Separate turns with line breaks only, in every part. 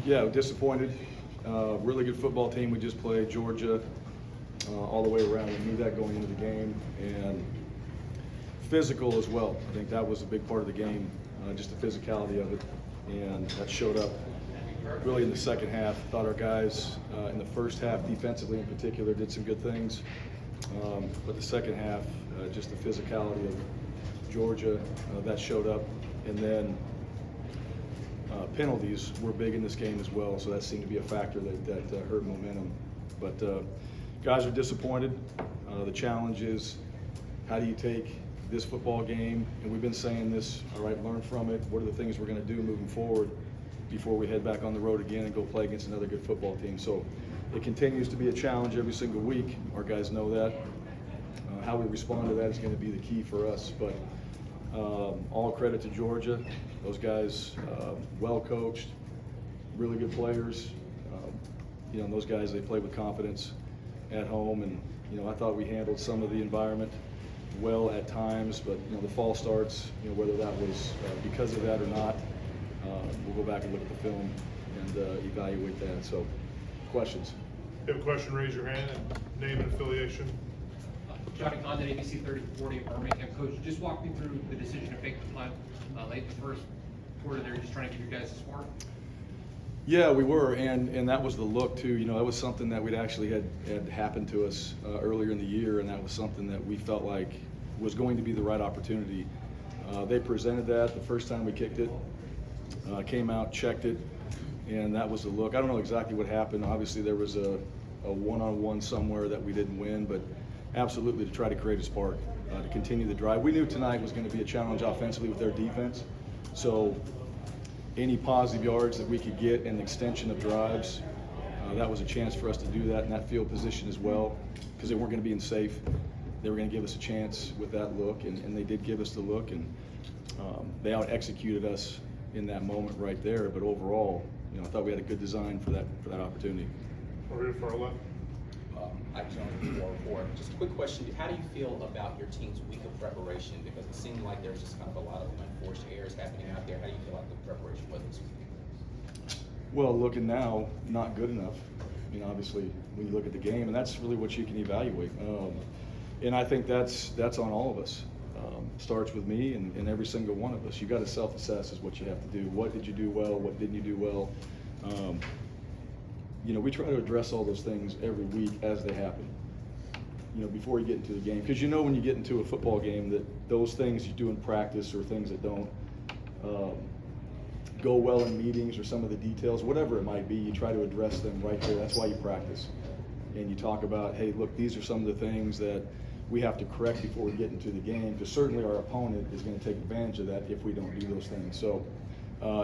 Yeah, disappointed. Really good football team. We just played Georgia all the way around. We knew that going into the game, and physical as well. I think that was a big part of the game, just the physicality of it, and that showed up really in the second half. Thought our guys in the first half, defensively in particular, did some good things, but the second half, just the physicality of Georgia, that showed up, and then penalties were big in this game as well, so that seemed to be a factor that hurt momentum. But guys are disappointed. The challenge is, how do you take this football game, and we've been saying this, all right, learn from it. What are the things we're going to do moving forward before we head back on the road again and go play against another good football team? So it continues to be a challenge every single week. Our guys know that. How we respond to that is going to be the key for us. But all credit to Georgia. Those guys, well coached, really good players. And those guys, they play with confidence at home. And, I thought we handled some of the environment well at times, but, the fall starts, whether that was because of that or not, we'll go back and look at the film and evaluate that. So, questions?
If you have a question, raise your hand and name and affiliation.
Johnny Condon, ABC 3040 Birmingham. Coach, just walk me through the decision to fake the punt late in the first quarter there, just trying to give you guys a spark.
Yeah, we were, and that was the look too. That was something that we'd actually had happened to us earlier in the year, and that was something that we felt like was going to be the right opportunity. They presented that the first time we kicked it, came out, checked it, and that was the look. I don't know exactly what happened. Obviously, there was a one-on-one somewhere that we didn't win, but absolutely to try to create a spark, to continue the drive. We knew tonight was going to be a challenge offensively with their defense, so any positive yards that we could get and extension of drives, that was a chance for us to do that in that field position as well, because they weren't going to be in safe. They were going to give us a chance with that look, and they did give us the look, and they out-executed us in that moment right there. But overall, I thought we had a good design for that opportunity.
Over here for our left.
I just a quick question. How do you feel about your team's week of preparation? Because it seemed like there's just kind of a lot of unforced errors happening out there. How do you feel like the preparation was this week?
Well, looking now, not good enough. Obviously, when you look at the game, and that's really what you can evaluate. And I think that's on all of us. Starts with me and every single one of us. You got to self-assess is what you have to do. What did you do well? What didn't you do well? We try to address all those things every week as they happen, before you get into the game. Because when you get into a football game that those things you do in practice or things that don't go well in meetings or some of the details, whatever it might be, you try to address them right there. That's why you practice. And you talk about, hey, look, these are some of the things that we have to correct before we get into the game, because certainly our opponent is going to take advantage of that if we don't do those things. So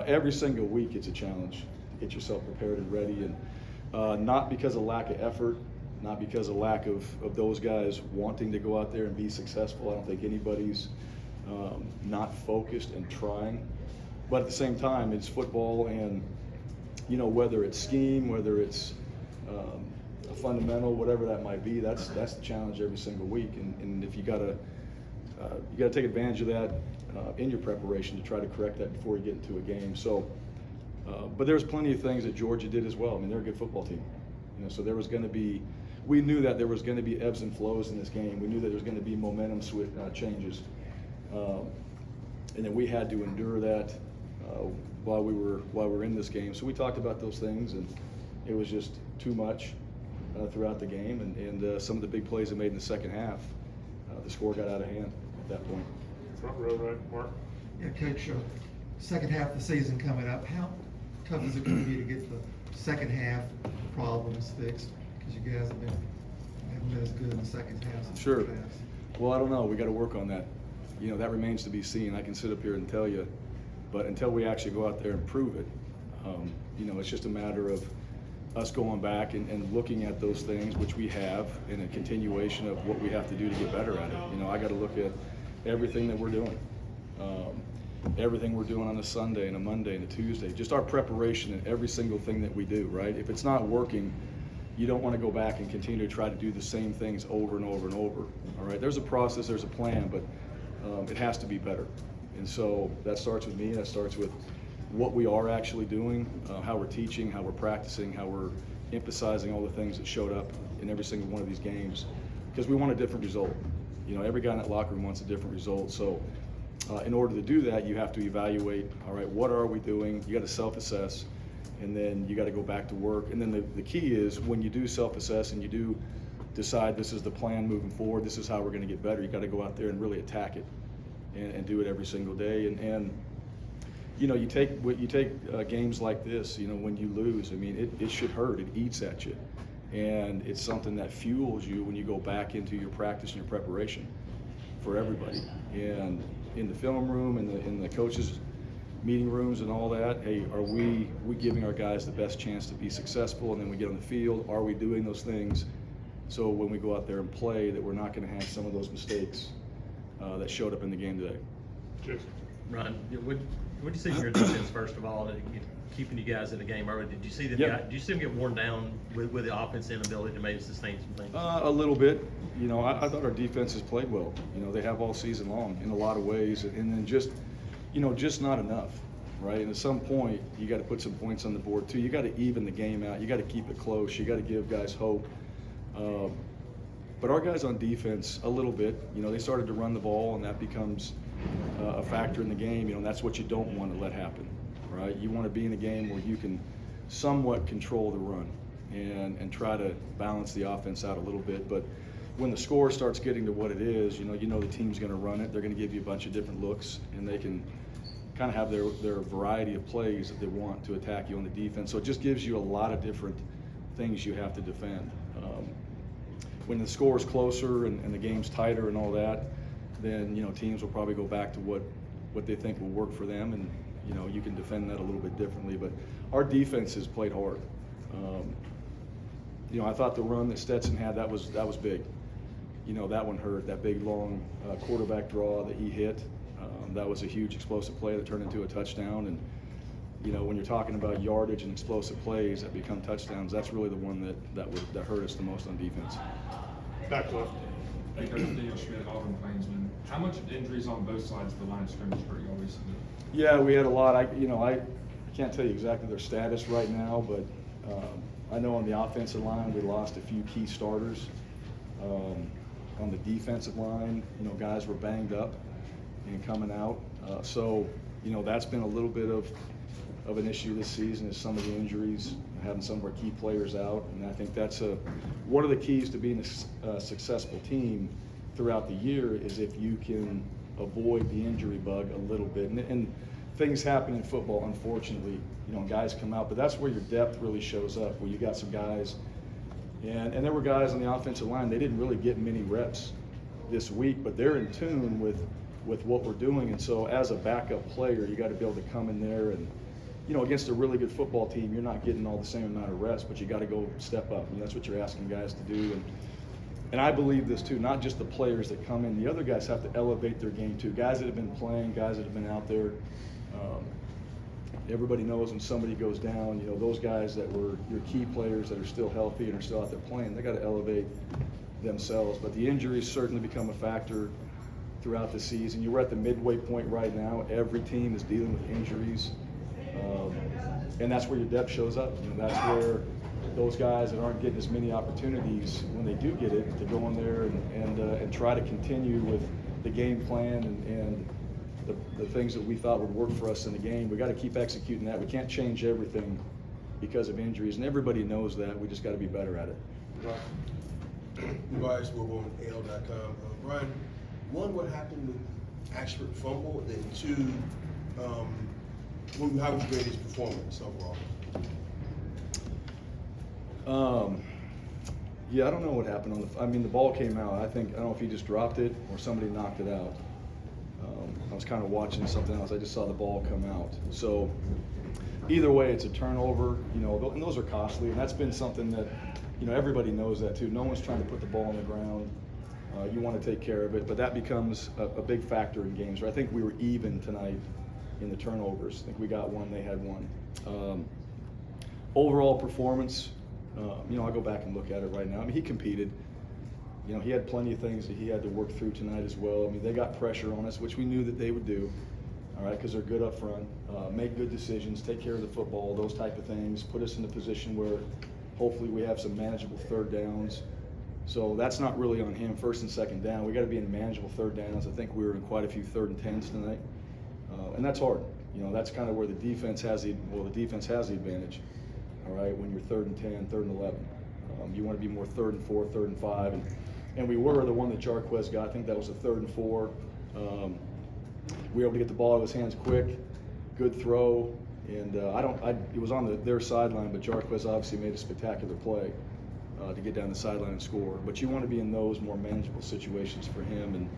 every single week it's a challenge to get yourself prepared and ready, and not because of lack of effort, not because of lack of those guys wanting to go out there and be successful. I don't think anybody's not focused and trying. But at the same time, it's football, and whether it's scheme, whether it's a fundamental, whatever that might be, that's the challenge every single week. And if you gotta take advantage of that in your preparation to try to correct that before you get into a game. So, but there's plenty of things that Georgia did as well. They're a good football team. So there was going to be, we knew that there was going to be ebbs and flows in this game. We knew that there was going to be momentum changes, and then we had to endure that while we were in this game. So we talked about those things, and it was just too much throughout the game, and some of the big plays they made in the second half, the score got out of hand at that point.
Front row, right, Mark.
Yeah, Coach, second half of the season coming up, how tough is it going to be to get the second half problems fixed? Because you guys haven't been as good in the second half as
Sure.
the first half.
Well, I don't know. We got to work on that. That remains to be seen. I can sit up here and tell you, but until we actually go out there and prove it, it's just a matter of us going back and looking at those things, which we have, in a continuation of what we have to do to get better at it. I got to look at everything that we're doing, everything we're doing on a Sunday and a Monday and a Tuesday, just our preparation in every single thing that we do, right? If it's not working, you don't want to go back and continue to try to do the same things over and over and over, all right? There's a process, there's a plan, but it has to be better. And so that starts with me, that starts with what we are actually doing, how we're teaching, how we're practicing, how we're emphasizing all the things that showed up in every single one of these games, because we want a different result. Every guy in that locker room wants a different result. So in order to do that, you have to evaluate, all right, what are we doing? You got to self-assess, and then you got to go back to work. And then the key is, when you do self-assess and you do decide this is the plan moving forward, this is how we're going to get better, you got to go out there and really attack it and do it every single day. And you take games like this, when you lose, I mean, it should hurt. It eats at you. And it's something that fuels you when you go back into your practice and your preparation for everybody. And in the film room, in the coaches' meeting rooms and all that, hey, are we giving our guys the best chance to be successful? And then we get on the field, are we doing those things so when we go out there and play that we're not going to have some of those mistakes that showed up in the game today?
Jason.
Ryan, what do you see from your defense, first of all, keeping you guys in the game early? Did you see did you see them get worn down with the offense inability to maybe sustain some things?
A little bit. I thought our defense has played well. They have all season long in a lot of ways, and then just not enough, right? And at some point, you got to put some points on the board too. You got to even the game out. You got to keep it close. You got to give guys hope. But our guys on defense, a little bit, they started to run the ball, and that becomes a factor in the game. And that's what you don't want to let happen, right? You want to be in a game where you can somewhat control the run and try to balance the offense out a little bit. But when the score starts getting to what it is, the team's going to run it. They're going to give you a bunch of different looks, and they can kind of have their variety of plays that they want to attack you on the defense. So it just gives you a lot of different things you have to defend. When the score is closer and the game's tighter and all that, then teams will probably go back to what they think will work for them, and you can defend that a little bit differently. But our defense has played hard. I thought the run that Stetson had, that was big. That one hurt. That big long quarterback draw that he hit, that was a huge explosive play that turned into a touchdown. And when you're talking about yardage and explosive plays that become touchdowns, that's really the one that hurt us the most on defense.
Back left.
Hey, Coach Dale Schmidt, Auburn Plainsman. How much injuries on both sides of the line of scrimmage hurt y'all recently?
Yeah, we had a lot. I can't tell you exactly their status right now, but I know on the offensive line we lost a few key starters. On the defensive line, guys were banged up and coming out. So that's been a little bit of an issue this season, is some of the injuries, having some of our key players out. And I think that's one of the keys to being a successful team throughout the year, is if you can avoid the injury bug a little bit. And things happen in football, unfortunately, guys come out, but that's where your depth really shows up, where you got some guys. And there were guys on the offensive line, they didn't really get many reps this week, but they're in tune with what we're doing. And so as a backup player, you got to be able to come in there and, against a really good football team, you're not getting all the same amount of reps, but you got to go step up. And that's what you're asking guys to do. And I believe this too, not just the players that come in, the other guys have to elevate their game too. Guys that have been playing, guys that have been out there. Everybody knows when somebody goes down, those guys that were your key players that are still healthy and are still out there playing, they got to elevate themselves. But the injuries certainly become a factor throughout the season. You're at the midway point right now. Every team is dealing with injuries. And that's where your depth shows up. That's where those guys that aren't getting as many opportunities, when they do get it, to go in there and try to continue with the game plan and the things that we thought would work for us in the game. We got to keep executing that. We can't change everything because of injuries, and everybody knows that. We just got to be better at it.
Guys, we're on AL.com. Bryan, one, what happened with Ashford fumble, and then two, how would you grade his performance overall?
Yeah, I don't know what happened the ball came out. I don't know if he just dropped it or somebody knocked it out. I was kind of watching something else. I just saw the ball come out. So either way, it's a turnover, and those are costly. And that's been something that, everybody knows that too. No one's trying to put the ball on the ground. You want to take care of it, but that becomes a big factor in games. Right? I think we were even tonight in the turnovers. I think we got one, they had one. Overall performance, I'll go back and look at it right now. He competed. He had plenty of things that he had to work through tonight as well. They got pressure on us, which we knew that they would do. all right, because they're good up front, make good decisions, take care of the football, those type of things, put us in a position where hopefully we have some manageable third downs. So that's not really on him, first and second down. We got to be in manageable third downs. I think we were in quite a few 3rd and 10s tonight, and that's hard. You know, that's kind of where the defense has the advantage. All right, when you're 3rd and 10, 3rd and 11, you want to be more 3rd and 4, 3rd and 5, and we were the one that Jarquez got. I think that was a 3rd and 4. We were able to get the ball out of his hands quick, good throw, and it was on their sideline, but Jarquez obviously made a spectacular play to get down the sideline and score. But you want to be in those more manageable situations for him. And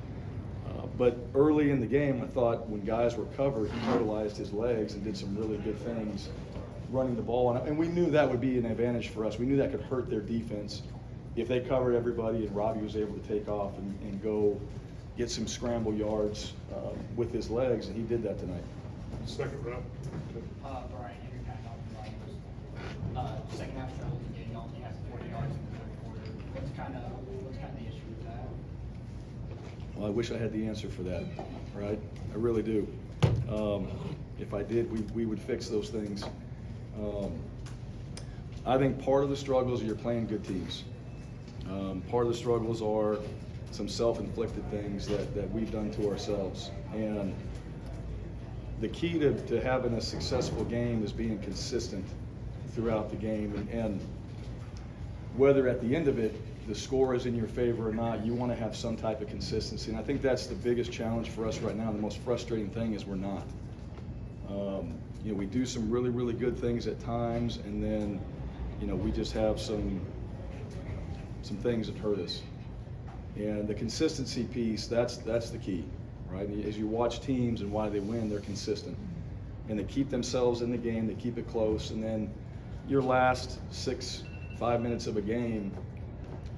but early in the game, I thought when guys were covered, he utilized his legs and did some really good things running the ball. And we knew that would be an advantage for us. We knew that could hurt their defense if they covered everybody and Robbie was able to take off and go get some scramble yards with his legs, and he did that tonight.
Second round.
Bryan, every time second half struggles again, you only have 40 yards in the third quarter. What's kind of the issue with that?
Well, I wish I had the answer for that, right? I really do. If I did, we would fix those things. I think part of the struggles are you're playing good teams. Part of the struggles are some self-inflicted things that we've done to ourselves. And the key to having a successful game is being consistent throughout the game. And whether at the end of it, the score is in your favor or not, you want to have some type of consistency. And I think that's the biggest challenge for us right now. The most frustrating thing is we're not. You know, we do some really, really good things at times, and then, you know, we just have some things that hurt us. And the consistency piece, that's the key, right? As you watch teams and why they win, they're consistent. And they keep themselves in the game, they keep it close, and then your last 5 minutes of a game,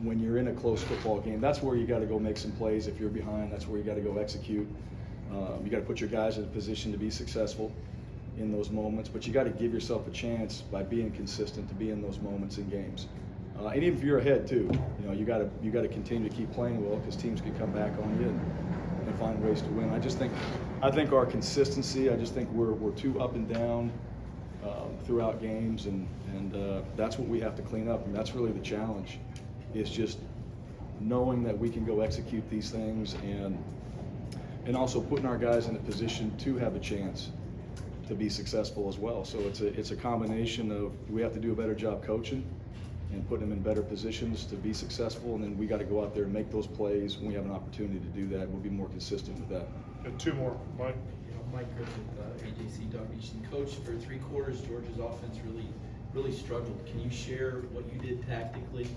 when you're in a close football game, that's where you got to go make some plays. If you're behind, that's where you got to go execute. You got to put your guys in a position to be successful in those moments, but you got to give yourself a chance by being consistent to be in those moments in games. And even if you're ahead too, you know, you got to continue to keep playing well, because teams can come back on you and find ways to win. I think our consistency, I just think we're too up and down throughout games, and that's what we have to clean up. And that's really the challenge, is just knowing that we can go execute these things, and also putting our guys in a position to have a chance to be successful as well. So it's a combination of, we have to do a better job coaching and putting them in better positions to be successful, and then we got to go out there and make those plays when we have an opportunity to do that. We'll be more consistent with that.
And 2 more, Mike.
Mike Griffith, AJC Dog Easton. Coach, for 3 quarters, Georgia's offense really struggled. Can you share what you did tactically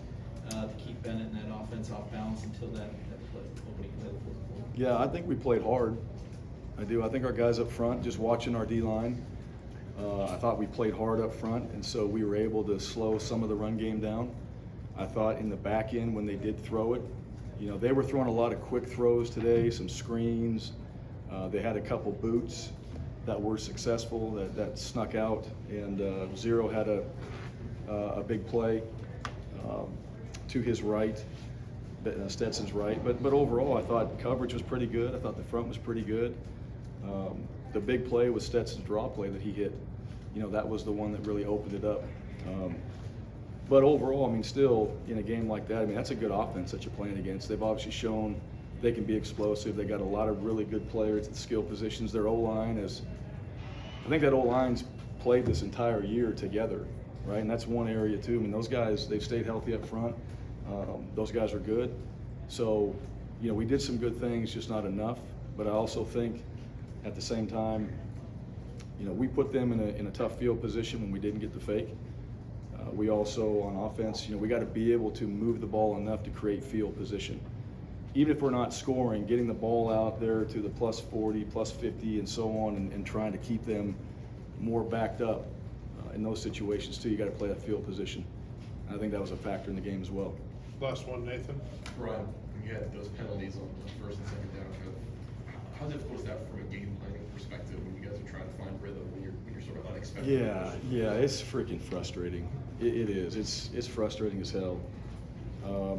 to keep Bennett and that offense off balance until that opening play of the fourth quarter?
Yeah, I think we played hard. I do. I think our guys up front, just watching our D-line, I thought we played hard up front, and so we were able to slow some of the run game down. I thought in the back end, when they did throw it, you know, they were throwing a lot of quick throws today, some screens. They had a couple boots that were successful, that snuck out, and Zero had a big play to his right, Stetson's right. But overall, I thought coverage was pretty good. I thought the front was pretty good. The big play was Stetson's draw play that he hit. You know, that was the one that really opened it up. But overall, I mean, still in a game like that, I mean, that's a good offense that you're playing against. They've obviously shown they can be explosive. They got a lot of really good players at the skill positions. Their O-line is, I think that O-line's played this entire year together, right? And that's one area too. I mean, those guys, they've stayed healthy up front. Those guys are good. So, you know, we did some good things, just not enough. But I also think at the same time, you know, we put them in a tough field position when we didn't get the fake. We also, on offense, you know, we got to be able to move the ball enough to create field position. Even if we're not scoring, getting the ball out there to the plus 40, plus 50, and so on, and trying to keep them more backed up in those situations too. You got to play that field position. And I think that was a factor in the game as well.
Last one, Nathan.
Bryan, when you had those penalties on the first and second down, how difficult is that from a game planning perspective when you guys are trying to find rhythm when you're sort of unexpected?
Yeah, it's freaking frustrating. It is. It's frustrating as hell.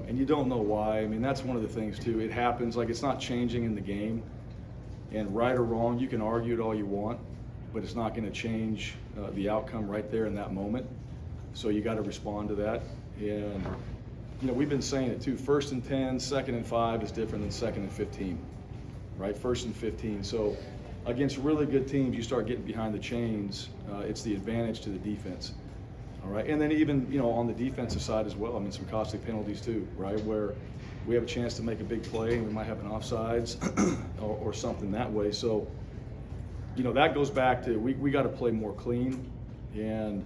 And you don't know why. I mean, that's one of the things too. It happens. Like, it's not changing in the game. And right or wrong, you can argue it all you want, but it's not going to change the outcome right there in that moment. So you got to respond to that. And you know, we've been saying it too. 1st and 10, 2nd and 5 is different than 2nd and 15, right? 1st and 15. So against really good teams, you start getting behind the chains. It's the advantage to the defense. All right, and then even, you know, on the defensive side as well, I mean, some costly penalties too, right? Where we have a chance to make a big play and we might have an offsides or something that way. So, you know, that goes back to we got to play more clean. And,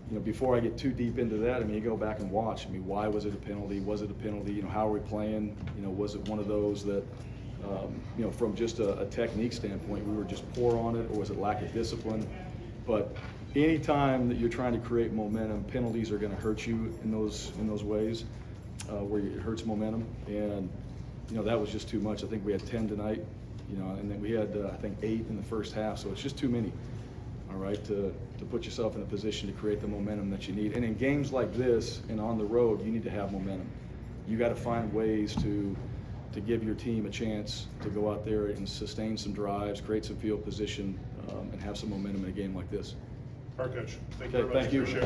you know, before I get too deep into that, I mean, you go back and watch. I mean, why was it a penalty? Was it a penalty? You know, how are we playing? You know, was it one of those that, you know, from just a technique standpoint, we were just poor on it, or was it lack of discipline? But anytime that you're trying to create momentum, penalties are going to hurt you in those ways where it hurts momentum. And you know, that was just too much. I think we had 10 tonight, you know, and then we had I think 8 in the first half. So it's just too many. All right, to put yourself in a position to create the momentum that you need. And in games like this and on the road, you need to have momentum. You got to find ways to give your team a chance to go out there and sustain some drives, create some field position, and have some momentum in a game like this.
Our coach. Thank you
Okay,
very much.
thank you.
Appreciate it.